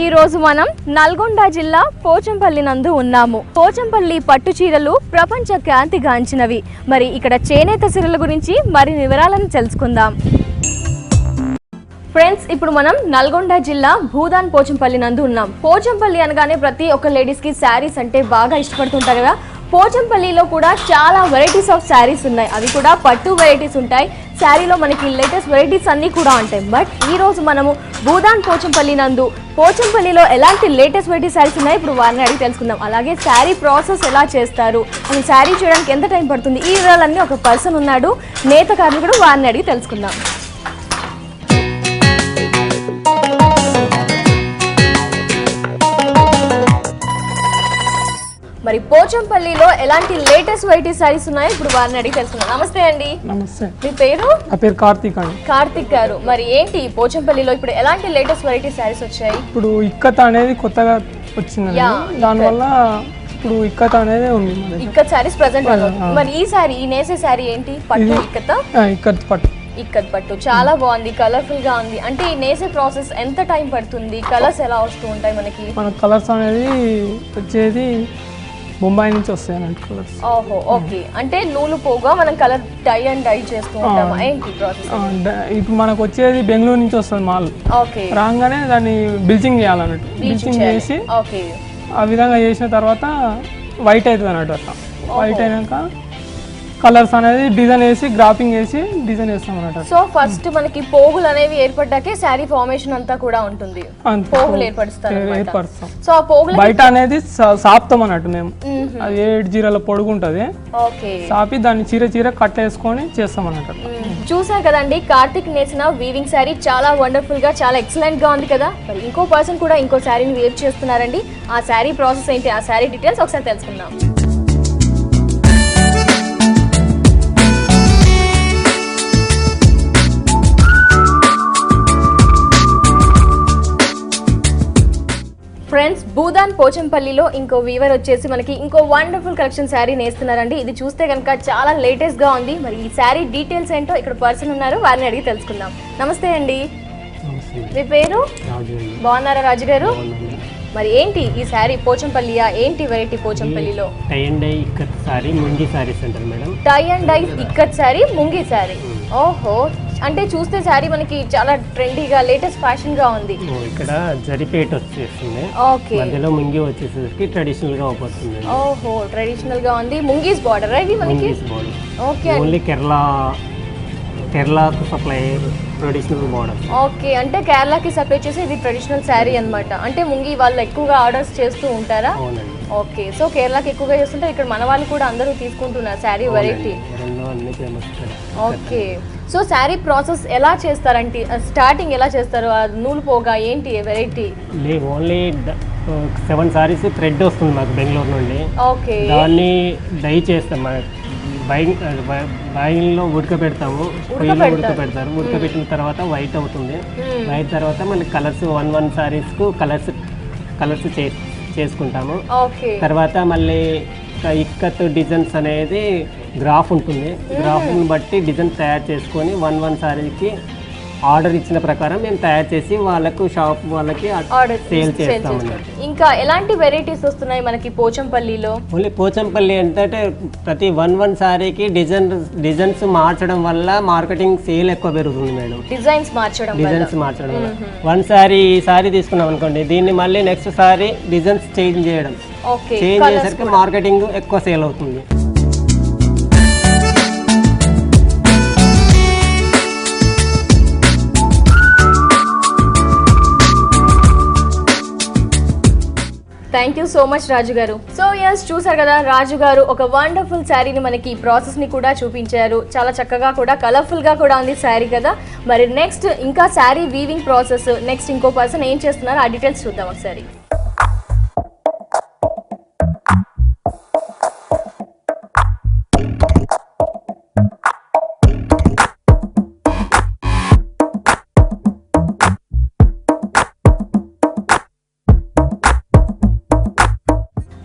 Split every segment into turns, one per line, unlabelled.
ఈ రోజు మనం నల్గొండ జిల్లా పోచంపల్లి నందు ఉన్నాము. పోచంపల్లి పట్టు చీరలు ప్రపంచ ఖ్యాతిగాంచినవి. మరి ఇక్కడ చేనేత చీరల గురించి మరిన్ని వివరాలను తెలుసుకుందాం. ఫ్రెండ్స్, ఇప్పుడు మనం నల్గొండ జిల్లా భూదాన్ పోచంపల్లి నందు ఉన్నాం. పోచంపల్లి అనగానే ప్రతి ఒక్క లేడీస్ కి శారీస్ అంటే బాగా ఇష్టపడుతుంటారు కదా. పోచంపల్లిలో కూడా చాలా వెరైటీస్ ఆఫ్ శారీస్ ఉన్నాయి. అవి కూడా పట్టు వెరైటీస్ ఉంటాయి. శారీలో మనకి లేటెస్ట్ వెరైటీస్ అన్నీ కూడా ఉంటాయి. బట్ ఈ రోజు మనము భూదాన్ పోచంపల్లి నందు పోచంపల్లిలో ఎలాంటి లేటెస్ట్ వెరైటీ శారీస్ ఉన్నాయి ఇప్పుడు వారిని అడిగి తెలుసుకుందాం. అలాగే శారీ ప్రాసెస్ ఎలా చేస్తారు, అసలు శారీ చేయడానికి ఎంత టైం పడుతుంది, ఈ వివరాలన్నీ ఒక పర్సన్ ఉన్నాడు, నేత కార్మికుడు, వారిని అడిగి తెలుసుకుందాం. మరి పోచంపల్లిలో ఎలాంటి లేటెస్ట్ వెరైటీ సారీస్ ఉన్నాయో ఇప్పుడు వారిని అడిగి తెలుసుకున్నాం. నమస్తే అండి.
నమస్తే.
మీ పేరు?
నా పేరు కార్తీక్ అండి.
కార్తీక్ గారు, మరి ఏంటి పోచంపల్లిలో ఇప్పుడు ఎలాంటి లేటెస్ట్ వెరైటీ సారీస్ వచ్చాయి?
ఇప్పుడు ఇక్కత్ అనేది కొత్తగా వచ్చిందండి. దానివల్ల ఇప్పుడు ఇక్కత్ అనేది ఉంది.
ఇక్కత్ సారీస్ ప్రెసెంట్. మరి ఈ సారీ, ఈ నేసే సారీ ఏంటి? పట్టు ఇక్కత్?
ఇక్కత్ పట్టు.
ఇక్కత్ పట్టు చాలా బాగుంది, కలర్ఫుల్ గా ఉంది. అంటే ఈ నేసే ప్రాసెస్ ఎంత టైం పడుతుంది? కలర్స్ ఎలా వస్తూ ఉంటాయి మనకి?
మన కలర్స్ అనేది వచ్చేది బొంబాయి నుంచి వస్తాయి అన్నట్టు కలర్స్.
ఓహో, ఓకే. అంటే నూలు పోగా మనం కలర్ డై అండ్ డై చేస్తూ ఉంటాం. ఏంటి ప్రాసెస్?
ఇప్పుడు మనకు వచ్చేది బెంగళూరు నుంచి వస్తుంది మాల్.
ఓకే.
రాగానే దాన్ని బ్లీచింగ్ చేయాలన్నట్టు. బ్లీచింగ్ చేసి
ఓకే
ఆ విధంగా చేసిన తర్వాత వైట్ అవుతుంది అన్నట్టు. అట్లా వైట్ అయినాక కలర్స్ అనేది డిజైన్ వేసి గ్రాఫింగ్ వేసి డిజైన్ వేస్తాం అన్నట్టు.
సో ఫస్ట్ మనకి పోగులు అనేవి ఏర్పడ్డాకే శారీ ఫార్మేషన్ అంతా కూడా ఉంటుంది. పోగులు ఏర్పరుస్తాం. సో ఆ పోగులు
బయట అనేది సాపుతాం అన్నట్టు. మేము అది 7 జీరాల పొడుగు ఉంటుంది. సాపి దాన్ని చీర కట్ వేసుకొని చేస్తాం అన్నట్టు.
చూసారు కదండి, కార్తిక్ నేసిన వీవింగ్ శారీ చాలా వండర్ఫుల్ గా, చాలా ఎక్సలెంట్ గా ఉంది కదా. మరి ఇంకో పర్సన్ కూడా ఇంకో శారీని వేర్ చేస్తున్నారండి. ఆ శారీ ప్రాసెస్ ఏంటి, ఆ శారీ డీటెయిల్స్ ఒకసారి తెలుసుకుందాం. ఫ్రెండ్స్, భూదాన్ పోచంపల్లిలో ఇంకో వీవర్ వచ్చేసి మనకి ఇంకో వండర్ఫుల్ కలెక్షన్ శారీ నేస్తున్నారండి. ఇది చూస్తే కనుక చాలా లేటెస్ట్ గా ఉంది. మరి ఈ శారీ డీటెయిల్స్ ఏంటో ఇక్కడ పర్సన్ ఉన్నారు, వారిని అడిగి తెలుసుకుందాం. నమస్తే అండి. మీ పేరు? బాగున్నారా రాజు గారు? మరి ఏంటి ఈ శారీ పోచంపల్లియా, ఏంటి వెరైటీ పోచంపల్లిలో?
Tie and dye ikat sari, ముంగి శారీస్ అంటారు madam.
Tie and dye ikat sari, ముంగి శారీ. ఓహో, అంటే చూస్తే శారీ మనకి చాలా ట్రెండీగా, లేటెస్ట్ ఫ్యాషన్ గా ఉంది.
ఇక్కడ జరిపేట వచ్చేస్తుంది.
ఓకే.
మధ్యలో ముంగి వచ్చేసరికి ట్రెడిషనల్ గా అవుతుంది.
ఓహో, ట్రెడిషనల్ గా ఉంది. ముంగీస్ బార్డర్ ఇది మనకి. ఓకే.
ఓన్లీ కేరళకు సప్లై ట్రెడిషనల్ బార్డర్.
ఓకే, అంటే కేరళకి సప్లై చేసి ఇది ట్రెడిషనల్ శారీ అన్నమాట. అంటే ముంగి వాళ్ళు ఎక్కువగా ఆర్డర్స్ చేస్తూ ఉంటారా?
అవునండి.
ఓకే, సో కేరళకి ఎక్కువగా చేస్తుంటే ఇక్కడ మన వాళ్ళు కూడా అందరూ తీసుకుంటున్నారు sari variety. Okay, so sari process ఎలా చేస్తారంటే స్టార్టింగ్ ఎలా చేస్తారు? నూలు పోగా ఏంటి వెరైటీ?
ఓన్లీ 7 సారీస్ థ్రెడ్ వస్తుంది మాకు బెంగళూరు నుండి.
ఓకే.
దాన్ని డై చేస్తాం. బాయిల్లో ఉడకబెడతాము. పొయ్యిలో ఉడకబెడతారు. ఉడకబెట్టిన తర్వాత వైట్ అవుతుంది. వైట్ తర్వాత మళ్ళీ కలర్స్ 1 సారీస్కు కలర్స్ చేసుకుంటాము. తర్వాత మళ్ళీ ఇక్కత్ డిజైన్స్ అనేది గ్రాఫ్ ఉంటుంది. గ్రాఫ్ని బట్టి డిజైన్ తయారు చేసుకొని 1 సారీకి ఆర్డర్ ఇచ్చిన ప్రకారం మేము తయారు చేసి వాళ్ళకు షాప్ వాళ్ళకి సేల్ చేస్తాము.
ఇంకా ఎలాంటి వెరైటీస్ వస్తున్నాయి మనకి పోచంపల్లిలో?
ఓన్లీ పోచంపల్లి ఏంటంటే ప్రతి 1 సారీకి డిజైన్స్ మార్చడం వల్ల మార్కెటింగ్ సేల్ ఎక్కువ పెరుగుతుంది మేడం. డిజైన్స్ మార్చడం వల్ల 1 సారీ ఈ సారీ తీసుకున్నాం అనుకోండి, దీన్ని మళ్ళీ నెక్స్ట్ సారీ డిజైన్స్ చేంజ్ చేయడం, చేంజ్ చేసేసరికి మార్కెటింగ్ ఎక్కువ సేల్ అవుతుంది.
Thank you so much Raju garu. So yes, చూసారు కదా, రాజు గారు ఒక వండర్ఫుల్ శారీని మనకి ఈ ప్రాసెస్ ని కూడా చూపించారు. చాలా చక్కగా కూడా, కలర్ఫుల్ గా కూడా ఉంది శారీ కదా. మరి నెక్స్ట్ ఇంకా శారీ వీవింగ్ ప్రాసెస్, నెక్స్ట్ ఇంకో పర్సన్ ఏం చేస్తున్నారు ఆ డీటెయిల్స్ చూద్దాం ఒకసారి.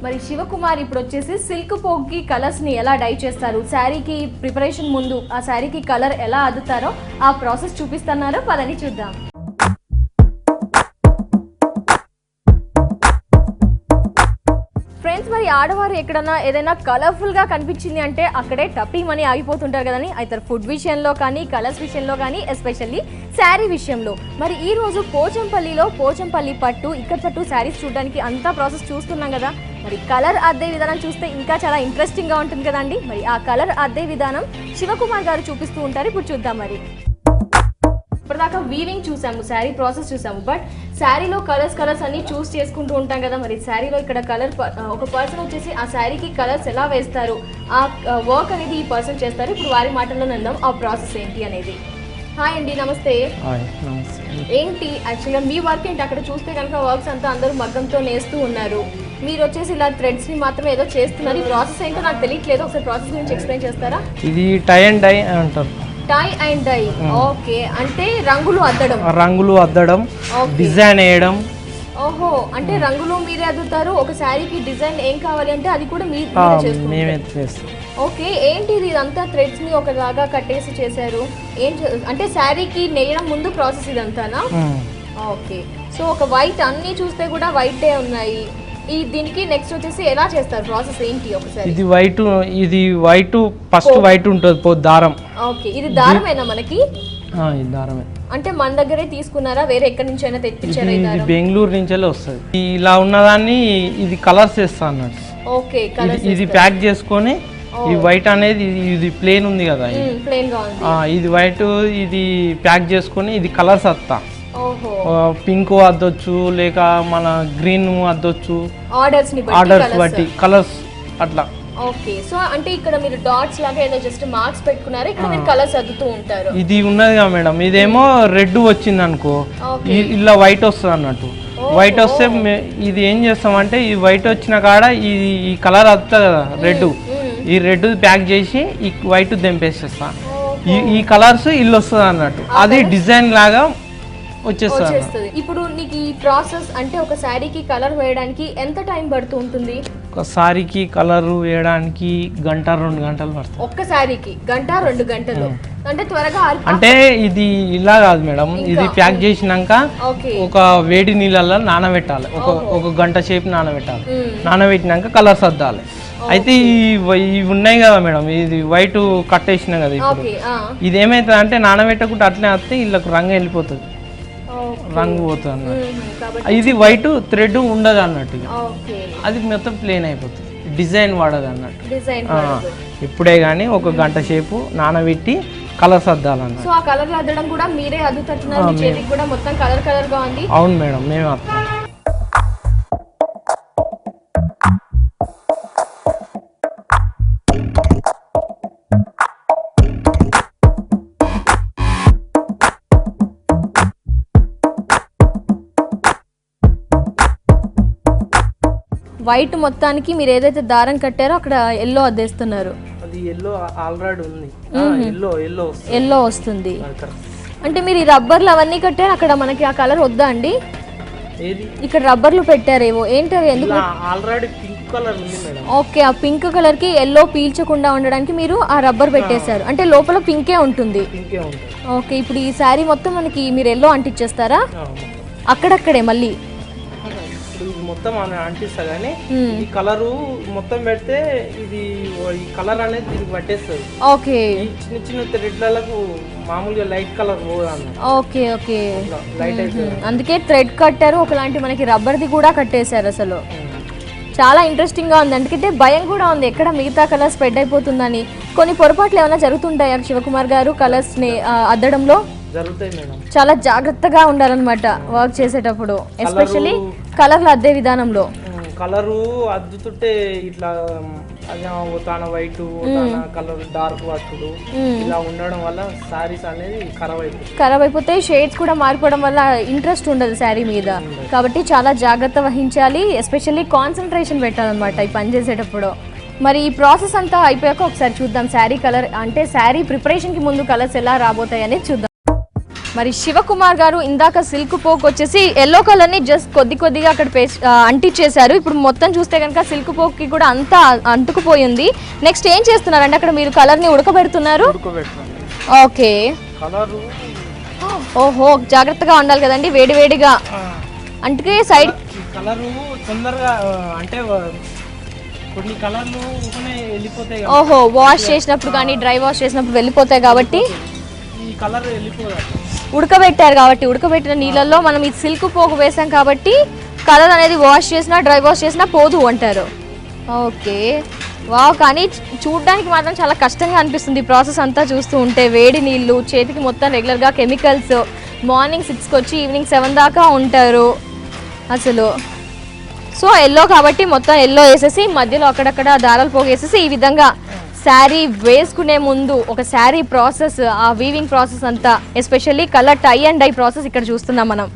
మరి శివకుమార్ ఇప్పుడు వచ్చేసి సిల్క్ పోగ్కి కలర్స్ ని ఎలా డై చేస్తారు, శారీకి ప్రిపరేషన్ ముందు ఆ శారీకి కలర్ ఎలా అద్దుతారో ఆ ప్రాసెస్ చూపిస్తున్నారో పదని చూద్దాం. మరి ఆడవారు ఎక్కడన్నా ఏదైనా కలర్ఫుల్గా కనిపించింది అంటే అక్కడే టప్పీమని ఆగిపోతుంటారు కదని, అయితే ఫుడ్ విషయంలో కానీ కలర్స్ విషయంలో కానీ ఎస్పెషల్లీ శారీ విషయంలో. మరి ఈ రోజు పోచంపల్లిలో పోచంపల్లి పట్టు ఇక్కత్ పట్టు శారీస్ చూడడానికి అంతా ప్రాసెస్ చూస్తున్నాం కదా. మరి కలర్ అద్దే విధానం చూస్తే ఇంకా చాలా ఇంట్రెస్టింగ్గా ఉంటుంది కదండి. మరి ఆ కలర్ అద్దే విధానం శివకుమార్ గారు చూపిస్తూ ఉంటారు. ఇప్పుడు చూద్దాం. మరి ఇప్పటిదాకా వీవింగ్ చూసాము, శారీ ప్రాసెస్ చూసాము, బట్ శారీలో కలర్స్ అన్ని చూస్ చేసుకుంటూ ఉంటాం కదా. మరి శారీలో ఇక్కడ కలర్ ఒక పర్సన్ వచ్చేసి ఆ శారీకి కలర్స్ ఎలా వేస్తారు, ఆ వర్క్ అనేది ఈ పర్సన్ చేస్తారు. ఇప్పుడు వారి మాటల్లో నందాం ఆ ప్రాసెస్ ఏంటి అనేది. హాయ్ అండి, నమస్తే. ఏంటి యాక్చువల్గా మీ వర్క్ ఏంటి? అక్కడ చూస్తే కనుక వర్క్స్ అంతా అందరూ మగ్గంతో నేస్తూ ఉన్నారు, మీరు వచ్చేసి ఇలా థ్రెడ్స్ ని మాత్రమే ఏదో చేస్తున్నారు. ఈ ప్రాసెస్ ఏంటో నాకు తెలియట్లేదు, ఒకసారి ప్రాసెస్ గురించి ఎక్స్ప్లెయిన్ చేస్తారా?
ఇది టై అండ్ డై అంటారు.
Tie and die, okay. అంటే రంగులు
అద్దడం, డిజైన్ వేయడం.
ఓహో, అంటే రంగులు మీరే అద్దుతారు. ఒక శారీకి డిజైన్ ఏం కావాలి అంటే అది కూడా మేమే చేస్తాం. ఓకే, ఏంటి ఇదంతా థ్రెడ్స్ ని ఒకలాగా కట్టేసి చేశారు. అంటే శారీకి నేయడం ముందు ప్రాసెస్ ఇదంతానా? ఓకే, సో ఒక వైట్ అన్ని చూస్తే కూడా వైటే ఉన్నాయి. దీనికి నెక్స్ట్ వచ్చేసి ఎలా చేస్తారు, ప్రాసెస్ ఏంటి ఒకసారి?
ఇది వైట్ ఫస్ట్ వైట్ ఉంటుంది దారం.
ఓకే, ఇది దారమేనా మనకి?
ఇది దారమే.
అంటే మన దగ్గరే తీసుకున్నారా, వేరే ఎక్కడి నుంచి అయినా తెప్పించారా?
ఇది బెంగళూరు నుంచి వస్తుంది. ఇలా ఉన్నదాన్ని ఇది కలర్స్ వేస్తా అన్నట్టు.
ఓకే,
ఇది ప్యాక్ చేసుకొని ఈ వైట్ అనేది ఇది ప్లేన్ ఉంది కదా,
ప్లేన్ గా ఉంది.
ఇది వైట్ ఇది ప్యాక్ చేసుకొని ఇది కలర్స్ వస్తా. పింక్ అద్దొచ్చు, లేక మన గ్రీన్ అద్దొచ్చు, ఆర్డర్స్ బట్టి కలర్స్ అట్లా.
ఓకే, సో అంటే ఇక్కడ మీరు డాట్స్ లాగా ఏదో జస్ట్ మార్క్స్ పెట్టుకున్నారు, ఇక్కడ మీరు కలర్స్ అద్దుతూ ఉంటారు.
ఇది ఉన్నదిగా మేడం, ఇదేమో రెడ్ వచ్చింది అనుకో, ఇలా వైట్ వస్తుంది అన్నట్టు. వైట్ వస్తే ఇది ఏం చేస్తామంటే ఈ వైట్ వచ్చిన కాడ ఈ కలర్ అద్దుతుంది కదా రెడ్, ఈ రెడ్ ప్యాక్ చేసి ఈ వైట్ దెంపేసేస్తా. ఈ కలర్స్ ఇల్లు వస్తుంది అన్నట్టు, అది డిజైన్ లాగా వచ్చేస్తుంది.
ఇప్పుడు నీకు ఈ ప్రాసెస్ అంటే ఒక శారీకి కలర్ వేయడానికి ఎంత టైం పడుతూ ఉంటుంది?
ఒక శారీకి కలర్ వేయడానికి 1-2 గంటలు పడుతుంది.
ఒక్క శారీకి 1-2 గంటలు అంటే త్వరగా.
అంటే ఇది ఇలా కాదు మేడం, ఇది ప్యాక్ చేసినాక ఒక వేడి నీళ్ళల్లో నానబెట్టాలి, ఒక గంట సేపు నానబెట్టాలి. నానబెట్టినాక కలర్స్ అద్దాలి. అయితే ఇవి ఉన్నాయి కదా మేడం, ఇది వైట్ కట్టేసిన కదా, ఇప్పుడు ఇది ఏమైతుంది అంటే నానబెట్టకుండా అట్లే వస్తే వీళ్ళకి రంగు వెళ్ళిపోతుంది, రంగు పోతుంది అన్నట్టు. ఇది వైట్ థ్రెడ్ ఉండదు అన్నట్టు, అది మొత్తం ప్లేన్ అయిపోతుంది, డిజైన్ వాడదు అన్నట్టు. ఇప్పుడే కానీ ఒక గంట సేపు నానబెట్టి కలర్స్ అద్దాలన్నట్టు.
సో ఆ కలర్ అద్దడం కూడా మీరే అద్దుతున్నారు, మీ చేతికి కూడా మొత్తం కలర్ గా ఉంది.
అవును మేడం, మేమే అద్దాం.
వైట్ మొత్తానికి మీరు ఏదైతే దారం కట్టారో అక్కడ ఎల్లో అద్దేస్తున్నారు.
అది ఎల్లో ఆల్రెడీ ఉంది,
ఎల్లో వస్తుంది. అంటే మీరు ఈ రబ్బర్లు అవన్నీ కట్టారు, అక్కడ మనకి ఆ కలర్ వద్దా అండి? ఇక్కడ రబ్బర్లు పెట్టారేవో, ఏంటి అవి? ఎందుకు?
ఆల్రెడీ పింక్ కలర్ ఉంది మేడం.
ఓకే, ఆ పింక్ కలర్ కి ఎల్లో పీల్చకుండా ఉండడానికి మీరు ఆ రబ్బర్ పెట్టేశారు, అంటే లోపల పింకే ఉంటుంది. ఓకే, ఇప్పుడు ఈ శారీ మొత్తం మనకి మీరు ఎల్లో అంటించేస్తారా? అక్కడక్కడే మళ్ళీ
మొత్తం అంటిస్తా కానీ ఈ కలరు మొత్తం పెడితే ఇది ఈ కలర్ అనేది దీనికి పట్టేస్తుంది.
ఓకే,
చిన్న చిన్న థ్రెడ్లకు మామూలుగా లైట్ కలర్ పోదన్న.
ఓకే ఓకే, అందుకే థ్రెడ్ కట్టారు, ఒకలాంటి మనకి రబ్బర్ది కూడా కట్టేశారు. అసలు చాలా ఇంట్రెస్టింగ్ గా ఉంది, ఎందుకంటే భయం కూడా ఉంది ఎక్కడ మిగతా కలర్ స్ప్రెడ్ అయిపోతుందని. కొన్ని పొరపాట్లు ఏమైనా జరుగుతుంటాయా శివకుమార్ గారు కలర్స్ ని అద్దడంలో?
జరుగుతాయి మేడం,
చాలా జాగ్రత్తగా ఉండాలన్నమాట వర్క్ చేసేటప్పుడు, ఎస్పెషల్లీ కలర్లు అద్దే విధానంలో.
కలరు అద్దుతుంటే ఇట్లా తన వైట్ కలర్ డార్క్ పట్టుడు ఇలా ఉండడం వల్ల సారీస్ అనేది ఖరాబ్ అయిపోతాయి, షేడ్స్ కూడా మారిపోవడం వల్ల ఇంట్రెస్ట్ ఉండదు శారీ మీద. కాబట్టి చాలా జాగ్రత్త వహించాలి, ఎస్పెషల్లీ కాన్సన్ట్రేషన్ పెట్టాలన్నమాట ఈ పని చేసేటప్పుడు. మరి ఈ ప్రాసెస్ అంతా అయిపోయాక ఒకసారి చూద్దాం శారీ కలర్, అంటే శారీ ప్రిపరేషన్కి ముందు కలర్స్ ఎలా రాబోతాయి అనేది చూద్దాం. మరి శివకుమార్ గారు ఇందాక సిల్క్ పోక్ వచ్చేసి ఎల్లో కలర్ని జస్ట్ కొద్దిగా అక్కడ అంటించేశారు. ఇప్పుడు మొత్తం చూస్తే కనుక సిల్క్ పోక్కి కూడా అంతా అంటుకుపోయింది. నెక్స్ట్ ఏం చేస్తున్నారంటే అక్కడ మీరు కలర్ని ఉడకబెడుతున్నారు? ఓకే, ఓహో జాగ్రత్తగా ఉండాలి కదండి, వేడివేడిగా. అంటే సైడ్ కలరు తొందరగా అంటే కొన్ని కలర్లు ఊకనే వెళ్ళిపోతాయి.
ఓహో, వాష్ చేసినప్పుడు కానీ డ్రై వాష్ చేసినప్పుడు వెళ్ళిపోతాయి కాబట్టి
ఈ కలర్ వెళ్ళిపోదు.
ఉడకబెట్టారు కాబట్టి ఉడకబెట్టిన నీళ్ళల్లో మనం ఈ సిల్క్ పోగు వేసాం కాబట్టి కలర్ అనేది వాష్ చేసినా డ్రై వాష్ చేసినా పోదు అంటారు. Okay, wow. కానీ చూడడానికి మాత్రం చాలా కష్టంగా అనిపిస్తుంది ప్రాసెస్ అంతా చూస్తూ ఉంటే. వేడి నీళ్ళు చేతికి మొత్తం రెగ్యులర్గా కెమికల్స్, మార్నింగ్ 6కి వచ్చి ఈవినింగ్ 7 దాకా ఉంటారు అసలు. సో ఎల్లో కాబట్టి మొత్తం ఎల్లో వేసేసి మధ్యలో అక్కడక్కడ దారాలు పోగేసేసి ఈ విధంగా శారీ వేసుకునే ముందు ఒక శారీ ప్రాసెస్, ఆ వీవింగ్ ప్రాసెస్ అంతా, especially colour tie and die process ఇక్కడ చూస్తున్నాం మనం.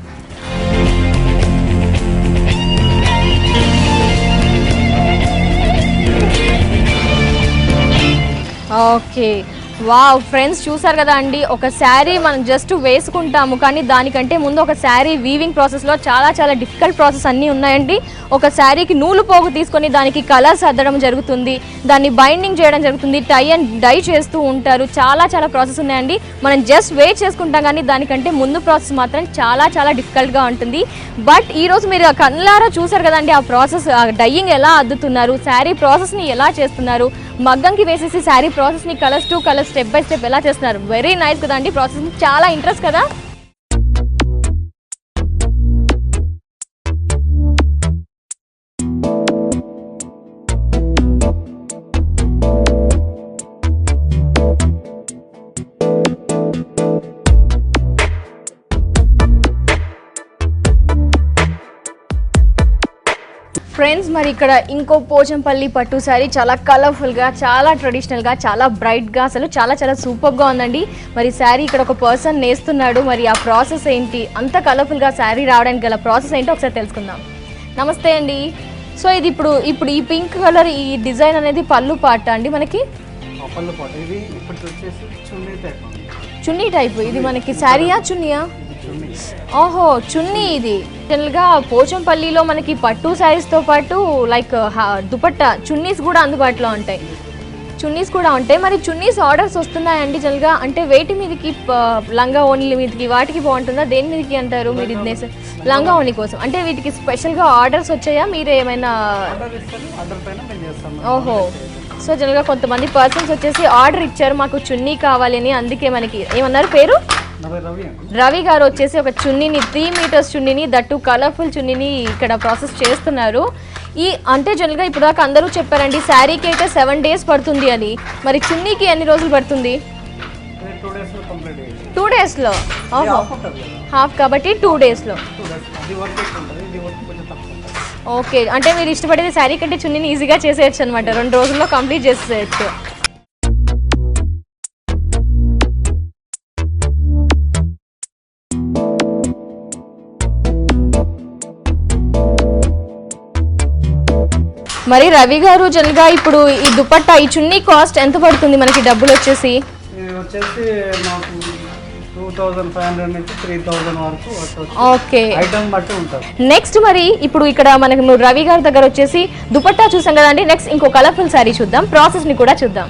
ఓకే, వావ్ ఫ్రెండ్స్, చూసారు కదా అండి, ఒక శారీ మనం జస్ట్ వేసుకుంటాము కానీ దానికంటే ముందు ఒక శారీ వీవింగ్ ప్రాసెస్లో చాలా చాలా డిఫికల్ట్ ప్రాసెస్ అన్నీ ఉన్నాయండి. ఒక శారీకి నూలు పోగు తీసుకొని దానికి కలర్స్ అద్దడం జరుగుతుంది, దాన్ని బైండింగ్ చేయడం జరుగుతుంది, టై అండ్ డై చేస్తూ ఉంటారు. చాలా చాలా ప్రాసెస్ ఉన్నాయండి. మనం జస్ట్ వెయిట్ చేసుకుంటాం కానీ దానికంటే ముందు ప్రాసెస్ మాత్రం చాలా చాలా డిఫికల్ట్గా ఉంటుంది. బట్ ఈరోజు మీరు కళ్ళారా చూసారు కదండి ఆ ప్రాసెస్, డైయింగ్ ఎలా అద్దుతున్నారు, శారీ ప్రాసెస్ని ఎలా చేస్తున్నారు, మగ్గంకి వేసేసి శారీ ప్రాసెస్ని colours to colours step by step ఎలా చేస్తున్నారు. వెరీ నైస్ కదండి ప్రాసెస్, చాలా ఇంట్రెస్ట్ కదా. ఫ్రెండ్స్, మరి ఇక్కడ ఇంకో పోచంపల్లి పట్టు శారీ చాలా కలర్ఫుల్గా, చాలా ట్రెడిషనల్గా, చాలా బ్రైట్గా, అసలు చాలా చాలా సూపర్గా ఉందండి. మరి శారీ ఇక్కడ ఒక పర్సన్ నేస్తున్నాడు. మరి ఆ ప్రాసెస్ ఏంటి, అంత కలర్ఫుల్గా శారీ రావడానికి గల ప్రాసెస్ ఏంటో ఒకసారి తెలుసుకుందాం. నమస్తే అండి. సో ఇది ఇప్పుడు ఈ పింక్ కలర్ ఈ డిజైన్ అనేది పళ్ళు పాట అండి మనకి? చున్నీ టైప్. ఇది మనకి శారీయా చున్నీయా? ఓహో, చున్నీ. ఇది జనరల్గా పోచంపల్లిలో మనకి పట్టు శారీస్తో పాటు లైక్ దుపట్టా చున్నీస్ కూడా అందుబాటులో ఉంటాయి. మరి చున్నీస్ ఆర్డర్స్ వస్తున్నాయండి జనరల్గా? అంటే వేటి మీదకి, లంగా ఓణీల మీదకి వాటికి బాగుంటుందా, దేని మీదకి అంటారు మీరు? ఇది లంగా ఓణి కోసం అంటే వీటికి స్పెషల్గా ఆర్డర్స్ వచ్చాయా, మీరు ఏమైనా? ఓహో, సో జనరల్గా కొంతమంది పర్సన్స్ వచ్చేసి ఆర్డర్ ఇచ్చారు, మాకు చున్నీ కావాలి అని. అందుకే మనకి ఏమన్నారు పేరు? రవి గారు వచ్చేసి ఒక చున్నీని, 3 మీటర్స్ చున్నీని, దట్టు కలర్ఫుల్ చున్నీని ఇక్కడ ప్రాసెస్ చేస్తున్నారు. ఈ అంటే జనరల్గా ఇప్పుడు దాకా అందరూ చెప్పారండి శారీకి అయితే 7 days పడుతుంది అని. మరి చున్నీకి ఎన్ని రోజులు పడుతుంది? 2 daysలో. ఓహో, హాఫ్ కాబట్టి 2 daysలో. ఓకే, అంటే మీరు ఇష్టపడేది శారీ కంటే చున్నీని ఈజీగా చేసేయచ్చు అనమాట, 2 రోజుల్లో కంప్లీట్ చేసేయచ్చు. మరి రవి గారు జనరల్గా ఇప్పుడు ఈ దుపట్టా, ఈ చున్నీ కాస్ట్ ఎంత పడుతుంది మనకి డబ్బులు వచ్చేసి? ఓకే, నెక్స్ట్ మరి ఇప్పుడు ఇక్కడ మనకు రవి గారి దగ్గర వచ్చేసి దుపట్టా చూసాం కదండి. నెక్స్ట్ ఇంకో కలర్ఫుల్ శారీ చూద్దాం, ప్రాసెస్ ని కూడా చూద్దాం.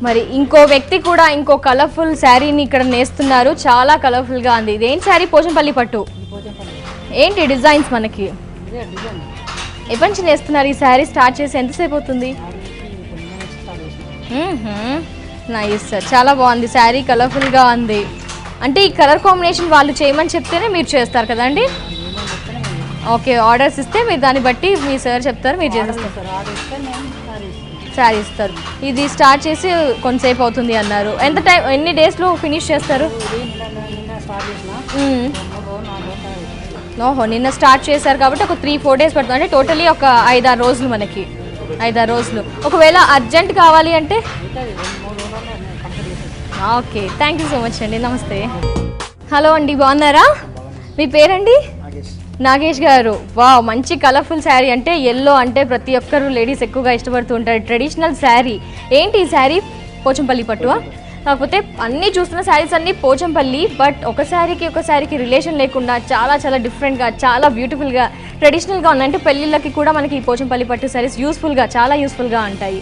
మరి ఇంకో వ్యక్తి కూడా ఇంకో కలర్ఫుల్ శారీని ఇక్కడ నేస్తున్నారు, చాలా కలర్ఫుల్గా ఉంది. ఇదేం శారీ? పోచంపల్లి పట్టు. ఏంటి డిజైన్స్ మనకి? ఎప్పటి నుంచి నేస్తున్నారు ఈ శారీ? స్టార్ట్ చేసి ఎంతసేపు అవుతుంది? నైస్ సార్, చాలా బాగుంది శారీ, కలర్ఫుల్గా ఉంది. అంటే ఈ కలర్ కాంబినేషన్ వాళ్ళు చేయమని చెప్తేనే మీరు చేస్తారు కదండి? ఓకే, ఆర్డర్స్ ఇస్తే మీరు దాన్ని బట్టి మీ సార్ చెప్తారు, మీరు చేసేస్తారు, శారీ ఇస్తారు. ఇది స్టార్ట్ చేసి కొంతసేపు అవుతుంది అన్నారు. ఎంత టైం, ఎన్ని డేస్లో ఫినిష్ చేస్తారు? ఓహో, నిన్న స్టార్ట్ చేశారు కాబట్టి ఒక 3-4 days పడుతుంది. అంటే టోటలీ ఒక 5-6 రోజులు మనకి, 5-6 రోజులు. ఒకవేళ అర్జెంట్ కావాలి అంటే? Okay, thank you so much అండి, నమస్తే. హలో అండి, బాగున్నారా? మీ పేరండి? నాగేష్ గారు. వావ్, మంచి కలర్ఫుల్ శారీ. అంటే ఎల్లో అంటే ప్రతి ఒక్కరు లేడీస్ ఎక్కువగా ఇష్టపడుతూ ఉంటారు, ట్రెడిషనల్ శారీ. ఏంటి ఈ శారీ? పోచంపల్లి పట్టువా? కాకపోతే అన్నీ చూస్తున్న శారీస్ అన్నీ పోచంపల్లి, బట్ ఒక శారీకి రిలేషన్ లేకుండా చాలా చాలా డిఫరెంట్గా, చాలా బ్యూటిఫుల్గా, ట్రెడిషనల్గా ఉన్నాయి. అంటే పెళ్ళిళ్ళకి కూడా మనకి ఈ పోచంపల్లి పట్టు శారీస్ చాలా యూస్ఫుల్గా ఉంటాయి.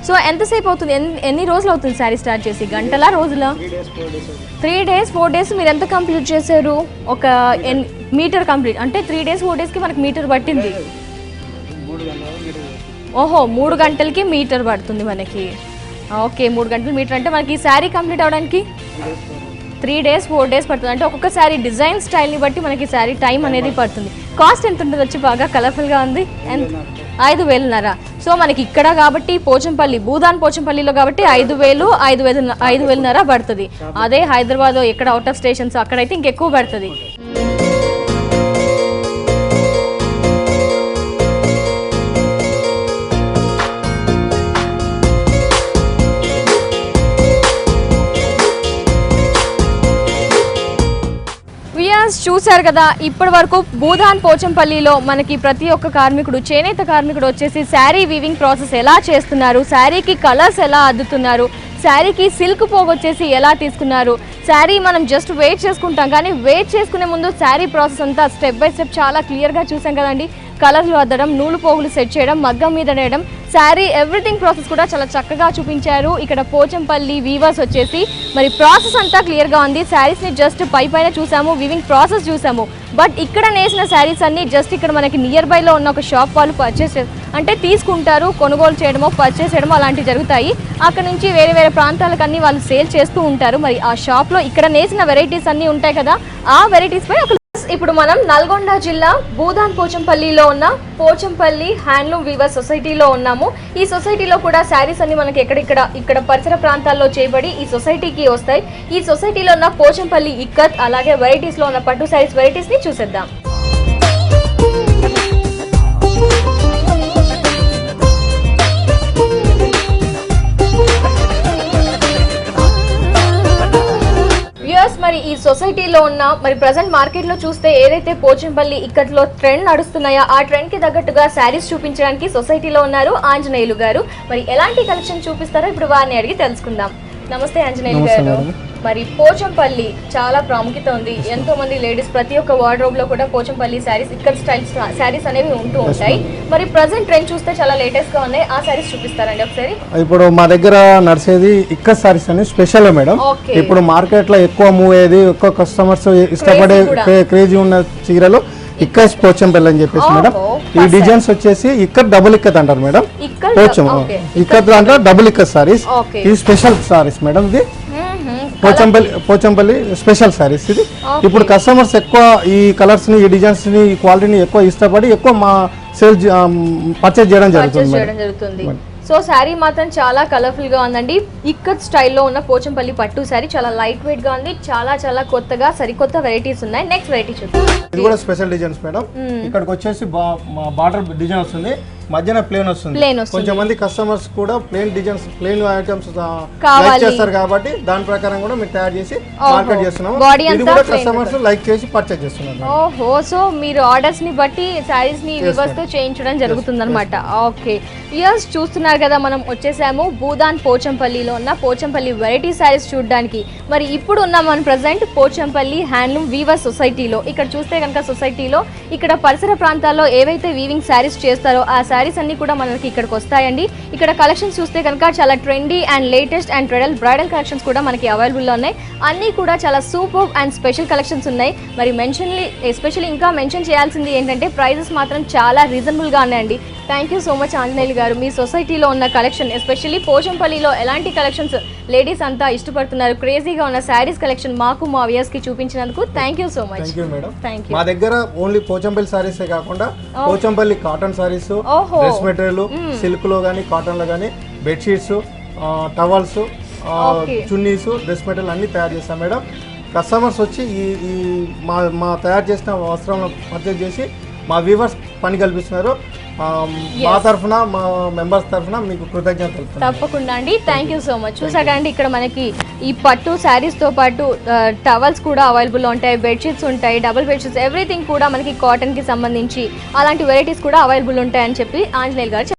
సో ఎంతసేపు అవుతుంది, ఎన్ని రోజులు అవుతుంది శారీ స్టార్ట్ చేసి? గంటలా, రోజులా? 3 days 4 days. మీరు ఎంత కంప్లీట్ చేశారు? ఒక మీటర్ కంప్లీట్ అంటే 3 days 4 daysకి మనకి మీటర్ పట్టింది. ఓహో, 3 గంటలకి మీటర్ పడుతుంది మనకి. ఓకే, 3 గంటలు మీటర్ అంటే మనకి ఈ శారీ కంప్లీట్ అవడానికి 3 days 4 days పడుతుంది. అంటే ఒక్కొక్క శారీ డిజైన్ స్టైల్ని బట్టి మనకి శారీ టైం అనేది పడుతుంది. కాస్ట్ ఎంత ఉంటుంది వచ్చి? బాగా కలర్ఫుల్గా ఉంది. ఎంత? 5,500. సో మనకి ఇక్కడ కాబట్టి పోచంపల్లి, భూదాన్ పోచంపల్లిలో కాబట్టి 5,500 పడుతుంది. అదే హైదరాబాద్ ఎక్కడ అవుట్ ఆఫ్ స్టేషన్స్ అక్కడైతే ఇంకెక్కువ పడుతుంది. చూశారు కదా, ఇప్పటి వరకు భూదాన్ పోచంపల్లిలో మనకి ప్రతి ఒక్క కార్మికుడు, చేనేత కార్మికుడు వచ్చేసి శారీ వీవింగ్ ప్రాసెస్ ఎలా చేస్తున్నారు, శారీకి కలర్స్ ఎలా అద్దుతున్నారు, శారీకి సిల్క్ పోగొచ్చేసి ఎలా తీసుకున్నారు, శారీ మనం జస్ట్ వెయిట్ చేసుకుంటాం కానీ వెయిట్ చేసుకునే ముందు శారీ ప్రాసెస్ అంతా స్టెప్ బై స్టెప్ చాలా క్లియర్గా చూసాం కదండి. కలర్లు అద్దడం, నూలు పోగులు సెట్ చేయడం, మగ్గం మీద నేయడం, శారీ ఎవ్రీథింగ్ ప్రాసెస్ కూడా చాలా చక్కగా చూపించారు ఇక్కడ పోచంపల్లి వీవర్స్ వచ్చేసి. మరి ప్రాసెస్ అంతా క్లియర్గా ఉంది. శారీస్ని జస్ట్ పైన చూసాము, వీవింగ్ ప్రాసెస్ చూసాము. బట్ ఇక్కడ నేసిన శారీస్ అన్ని జస్ట్ ఇక్కడ మనకి నియర్ బైలో ఉన్న ఒక షాప్ వాళ్ళు పర్చేస్ అంటే తీసుకుంటారు, కొనుగోలు చేయడమో పర్చేస్ చేయడమో అలాంటివి జరుగుతాయి. అక్కడ నుంచి వేరే వేరే ప్రాంతాలకు అన్ని వాళ్ళు సేల్ చేస్తూ ఉంటారు. మరి ఆ షాప్లో ఇక్కడ నేసిన వెరైటీస్ అన్నీ ఉంటాయి కదా, ఆ వెరైటీస్ పై ఒక ఇప్పుడు మనం నల్గొండ జిల్లా భూదాన్ పోచంపల్లిలో ఉన్న పోచంపల్లి హ్యాండ్లూమ్ వీవర్స్ సొసైటీలో ఉన్నాము. ఈ సొసైటీలో కూడా శారీస్ అన్ని మనకి ఇక్కడ పరిసర ప్రాంతాల్లో చేయబడి ఈ సొసైటీకి వస్తాయి. ఈ సొసైటీలో ఉన్న పోచంపల్లి ఇక్కత్ అలాగే వెరైటీస్ లో ఉన్న పట్టు శారీస్ వెరైటీస్ ని చూసేద్దాం. మరి ఈ సొసైటీలో ఉన్న మరి ప్రజెంట్ మార్కెట్ లో చూస్తే ఏదైతే పోచంపల్లి ఇక్కట్లో ట్రెండ్ నడుస్తున్నాయో ఆ ట్రెండ్ కి తగ్గట్టుగా శారీస్ చూపించడానికి సొసైటీలో ఉన్నారు ఆంజనేయులు గారు. మరి ఎలాంటి కలెక్షన్ చూపిస్తారో ఇప్పుడు వారిని అడిగి తెలుసుకుందాం. నమస్తే ఆంజనేయులు గారు. మరి పోచంపల్లి చాలా ప్రాముఖ్యత ఉంది. ఎంతో మంది లేడీస్ ప్రతి ఒక్క వార్డ్రోబ్ లో కూడా పోచంపల్లి శారీస్, ఇక్కడ స్టైల్ శారీస్ అనేవి ఉంటూ ఉంటాయి. మరి ప్రజెంట్ ట్రెండ్ చూస్తే చాలా లేటెస్ట్ గా ఉన్నాయి. ఆ శారీస్ చూపిస్తారండి ఒకసారి?
ఇప్పుడు మా దగ్గర నడిచేది ఇక్కడ శారీస్ అని స్పెషల్ మేడం. ఇప్పుడు మార్కెట్ లో ఎక్కువ మూవ్ అయ్యేది, ఎక్కువ కస్టమర్స్ ఇష్టపడే క్రేజీ ఉన్న చీరలు ఇక్కడ పోచంపల్లి అని చెప్పేసి మేడం. ఈ డిజైన్స్ వచ్చేసి ఇక్కడ డబుల్ ఇక్కత్ అంటారు మేడం. పోచం ఇక్కత్ అంటే డబుల్ ఇక్కత్ సారీస్. ఇది స్పెషల్ సారీస్ మేడం. ఇది పోచంపల్లి స్పెషల్ సారీస్. ఇది ఇప్పుడు కస్టమర్స్ ఎక్కువ ఈ కలర్స్ ని, ఈ డిజైన్స్ ని, ఈ క్వాలిటీని ఎక్కువ ఇష్టపడి ఎక్కువ మా సేల్ పర్చేజ్ చేయడం జరుగుతుంది.
సో శారీ మాత్రం చాలా కలర్ఫుల్ గా ఉందండి. ఇక్కత్ స్టైల్లో ఉన్న పోచంపల్లి పట్టు శారీ చాలా లైట్ వెయిట్ గా ఉంది. చాలా కొత్తగా సరికొత్త వెరైటీస్ ఉన్నాయి. నెక్స్ట్ వెరైటీ చూద్దాం.
ఇది కూడా స్పెషల్ డిజైన్స్ మేడం. ఇక్కడికి వచ్చేసి బార్డర్ డిజైన్ వస్తుంది, మధ్యన ప్లేన్ వస్తుంది. కొంచెం మంది కస్టమర్స్ కూడా plain designs, plain items like చేస్తారు కాబట్టి దాని ప్రకారం కూడా మేము తయారు చేసి మార్కెట్ చేస్తున్నాము. ఇది కూడా కస్టమర్స్ లైక్ చేసి పర్చేజ్ చేస్తున్నారు.
ఓహో, సో మీరు ఆర్డర్స్ ని బట్టి శారీస్ ని వివర్స్ తో చేయించడం జరుగుతుంది అనమాట. ఓకే, ఇయర్స్ చూస్తున్నారు కదా, మనం వచ్చేసాము భూదాన్ పోచంపల్లిలో ఉన్న పోచంపల్లి వెరైటీ శారీస్ చూడడానికి. మరి ఇప్పుడు ఉన్నాం మనం ప్రెసెంట్ పోచంపల్లి హ్యాండ్లూమ్ వీవర్స్ సొసైటీలో. ఇక్కడ చూస్తే కనుక సొసైటీలో ఇక్కడ పరిసర ప్రాంతాల్లో ఏవైతే వీవింగ్ శారీస్ చేస్తారో ఆ శారీస్ అన్ని కూడా మనకి ఇక్కడికి వస్తాయండి. ఇక్కడ కలెక్షన్స్ చూస్తే కనుక చాలా trendy and latest and bridal collections కూడా మనకి అవైలబుల్లో ఉన్నాయి. అన్నీ కూడా చాలా సూపర్ అండ్ స్పెషల్ కలెక్షన్స్ ఉన్నాయి. మరి ఎస్పెషల్లీ ఇంకా మెన్షన్ చేయాల్సింది ఏంటంటే ప్రైజెస్ మాత్రం చాలా రీజనబుల్గా ఉన్నాయండి. Thank you so much Anjaneyulu గారు. మీ సొసైటీలో ఉన్న కలెక్షన్, ఎస్పెషల్లీ పోచంపల్లిలో ఎలాంటి కలెక్షన్స్ లేడీస్ అంతా ఇష్టపడుతున్నారు, క్రేజీగా ఉన్న శారీస్ కలెక్షన్ మాకు మా వ్యూయర్స్ కి చూపించినందుకు thank you so much.
Thank you. మా దగ్గర ఓన్లీ పోచంపల్లి సారీస్ కాకుండా Pochampally cotton saris, dress material, silk లో గానీ, కాటన్ లో గానీ, bedsheets, towels, chunnis, dress material అన్ని తయారు చేస్తాం మేడం. కస్టమర్స్ వచ్చి ఈ మా తయారు చేసిన వస్త్రాలను పర్చేజ్ చేసి మా వ్యూవర్స్ పని కల్పిస్తున్నారు. మా తరఫున, మా మెంబర్స్ తరఫున మీకు కృతజ్ఞతలు.
తప్పకుండా అండి, థ్యాంక్ యూ సో మచ్. చూసాక అండి, ఇక్కడ మనకి ఈ పట్టు శారీస్ తో పాటు టవల్స్ కూడా అవైలబుల్ ఉంటాయి, బెడ్షీట్స్ ఉంటాయి, డబుల్ బెడ్షీట్స్, ఎవ్రీథింగ్ కూడా మనకి కాటన్ కి సంబంధించి అలాంటి వెరైటీస్ కూడా అవైలబుల్ ఉంటాయని చెప్పి ఆంజనేయులు గారు